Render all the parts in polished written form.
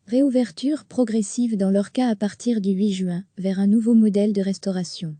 Réouverture progressive dans l'Orca à partir du 8 juin, vers un nouveau modèle de restauration.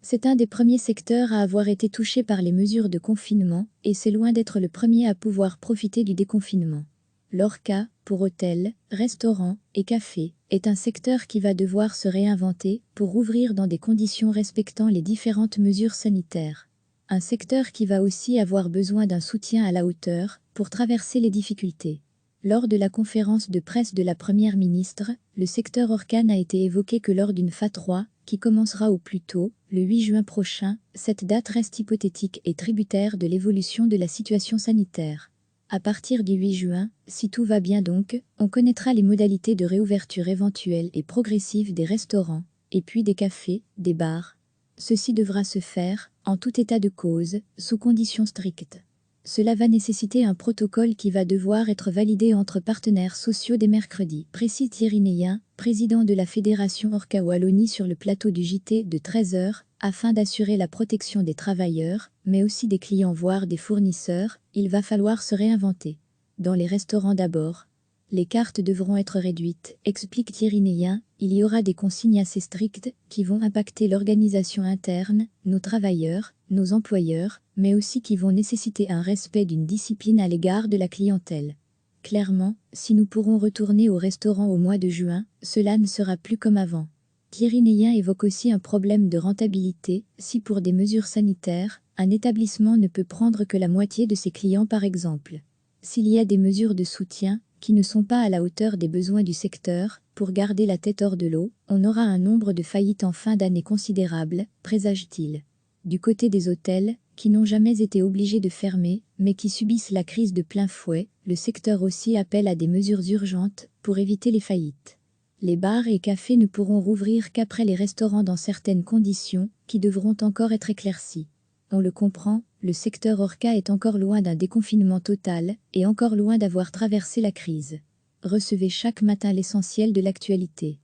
C'est un des premiers secteurs à avoir été touché par les mesures de confinement, et c'est loin d'être le premier à pouvoir profiter du déconfinement. L'Orca, pour hôtels, restaurants et cafés, est un secteur qui va devoir se réinventer pour rouvrir dans des conditions respectant les différentes mesures sanitaires. Un secteur qui va aussi avoir besoin d'un soutien à la hauteur pour traverser les difficultés. Lors de la conférence de presse de la Première ministre, le secteur Orca n'a été évoqué que lors d'une FA3, qui commencera au plus tôt, le 8 juin prochain. Cette date reste hypothétique et tributaire de l'évolution de la situation sanitaire. À partir du 8 juin, si tout va bien donc, on connaîtra les modalités de réouverture éventuelle et progressive des restaurants, et puis des cafés, des bars. Ceci devra se faire, en tout état de cause, sous conditions strictes. Cela va nécessiter un protocole qui va devoir être validé entre partenaires sociaux dès mercredi, précise Thierry Neyen, président de la Fédération Orca Wallonie sur le plateau du JT de 13h, afin d'assurer la protection des travailleurs, mais aussi des clients voire des fournisseurs. Il va falloir se réinventer. Dans les restaurants d'abord. Les cartes devront être réduites, explique Thierry Neyen. Il y aura des consignes assez strictes qui vont impacter l'organisation interne, nos travailleurs, nos employeurs, mais aussi qui vont nécessiter un respect d'une discipline à l'égard de la clientèle. Clairement, si nous pourrons retourner au restaurant au mois de juin, cela ne sera plus comme avant. Thierry Neyen évoque aussi un problème de rentabilité. Si pour des mesures sanitaires, un établissement ne peut prendre que la moitié de ses clients par exemple. S'il y a des mesures de soutien qui ne sont pas à la hauteur des besoins du secteur, pour garder la tête hors de l'eau, on aura un nombre de faillites en fin d'année considérable, présage-t-il. Du côté des hôtels, qui n'ont jamais été obligés de fermer, mais qui subissent la crise de plein fouet, le secteur aussi appelle à des mesures urgentes pour éviter les faillites. Les bars et cafés ne pourront rouvrir qu'après les restaurants dans certaines conditions, qui devront encore être éclaircies. On le comprend, le secteur Orca est encore loin d'un déconfinement total, et encore loin d'avoir traversé la crise. Recevez chaque matin l'essentiel de l'actualité.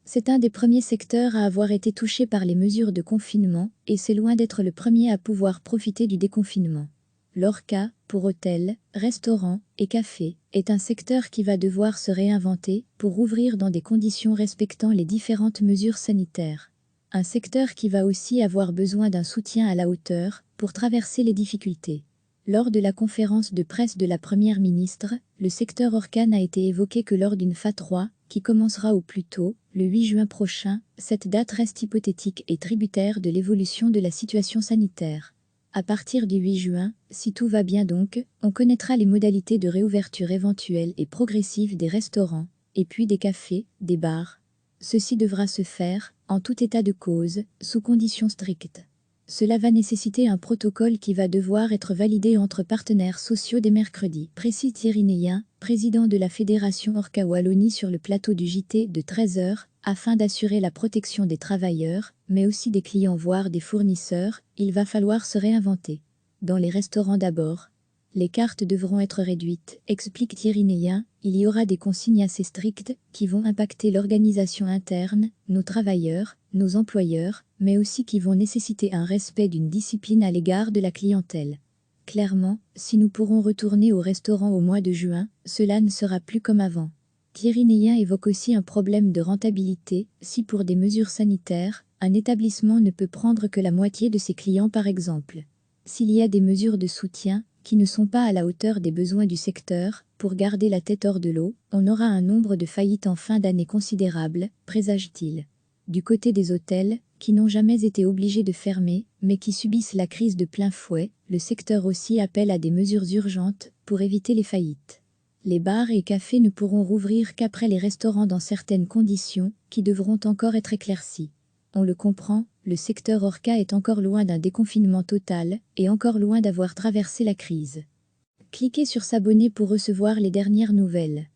C'est un des premiers secteurs à avoir été touché par les mesures de confinement, et c'est loin d'être le premier à pouvoir profiter du déconfinement. L'Orca, pour hôtels, restaurants et cafés, est un secteur qui va devoir se réinventer pour rouvrir dans des conditions respectant les différentes mesures sanitaires. Un secteur qui va aussi avoir besoin d'un soutien à la hauteur pour traverser les difficultés. Lors de la conférence de presse de la Première ministre, le secteur Orca n'a été évoqué que lors d'une FA3, qui commencera au plus tôt, le 8 juin prochain. Cette date reste hypothétique et tributaire de l'évolution de la situation sanitaire. À partir du 8 juin, si tout va bien donc, on connaîtra les modalités de réouverture éventuelle et progressive des restaurants, et puis des cafés, des bars. Ceci devra se faire, en tout état de cause, sous conditions strictes. Cela va nécessiter un protocole qui va devoir être validé entre partenaires sociaux dès mercredi, précise Thierry Neyen, président de la Fédération Orca Wallonie sur le plateau du JT de 13h, afin d'assurer la protection des travailleurs, mais aussi des clients voire des fournisseurs. Il va falloir se réinventer. Dans les restaurants d'abord. Les cartes devront être réduites, explique Thierry Neyen. Il y aura des consignes assez strictes qui vont impacter l'organisation interne, nos travailleurs, nos employeurs, mais aussi qui vont nécessiter un respect d'une discipline à l'égard de la clientèle. Clairement, si nous pourrons retourner au restaurant au mois de juin, cela ne sera plus comme avant. Thierry Neyen évoque aussi un problème de rentabilité. Si pour des mesures sanitaires, un établissement ne peut prendre que la moitié de ses clients par exemple. S'il y a des mesures de soutien qui ne sont pas à la hauteur des besoins du secteur, pour garder la tête hors de l'eau, on aura un nombre de faillites en fin d'année considérable, présage-t-il. Du côté des hôtels, qui n'ont jamais été obligés de fermer, mais qui subissent la crise de plein fouet, le secteur aussi appelle à des mesures urgentes pour éviter les faillites. Les bars et cafés ne pourront rouvrir qu'après les restaurants dans certaines conditions, qui devront encore être éclaircies. On le comprend, le secteur Orca est encore loin d'un déconfinement total, et encore loin d'avoir traversé la crise. Cliquez sur s'abonner pour recevoir les dernières nouvelles.